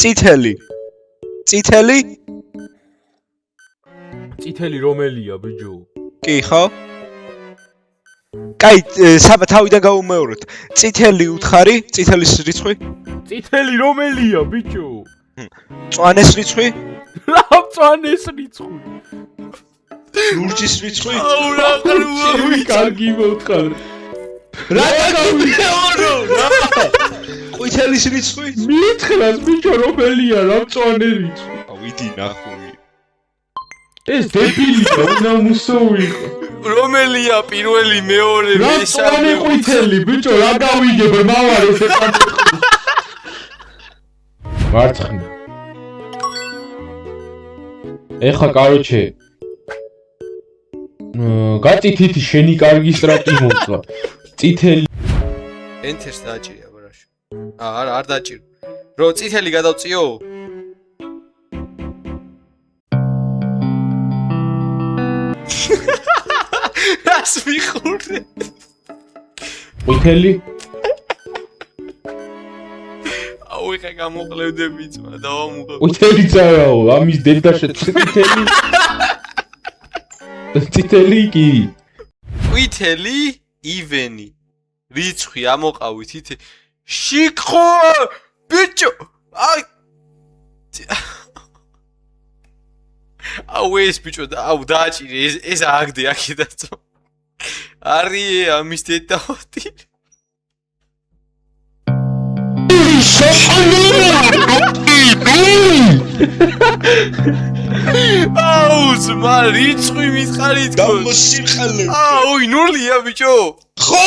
წითელი. წითელი? წითელი რომელია ბიჭო? კი, ხო? კაი, თავიდან გავუმეოროთ. წითელი უთხარი, წითელის რიცხვი? წითელი რომელია ბიჭო? მწვანეს რიცხვი? რა მწვანეს რიცხვი? ლურჯის რიცხვი? აუ რა ყრუა, კარგი მოთხარ. რა გავიმეორო? ყვითელის რიცხვი? მითხრას ბიჭო რომელია რა მწვანე რიცხვი? ვიდი ნახული. ეს დებილია, უნდა მუსოვიყო. რომელია პირველი, მეორე, მესამე? რა ყვითელი ბიჭო, რა გავიგებ მავარ ესე პატეხი. მარცხნივ. ეხა კაროჩე. გაწითითი შენი კარგი სტრატი მოწვა. წითელი ენთერს დააჭირია ბრაშო. არა, არ დააჭირო. რო წითელი გადავწიო? რას მიხურე? ყვითელი აუ ეხა გამოყლევდები ძმა, დავამუყო. ყვითელი წარაო, ამის დედაშე წითელი. წითელი კი. ყვითელი ივენი. რიცხვი ამოყავით ითე. შიქხო! ბიჭო! აი აუ ეს ბიჭო, აუ დააჭირე, ეს აგდე აქედაც. არი ამის დედავდი. აუ ზმა რიცხვი მითხარით გამოსიხალე. აუ ნულია ბიჭო. ხო!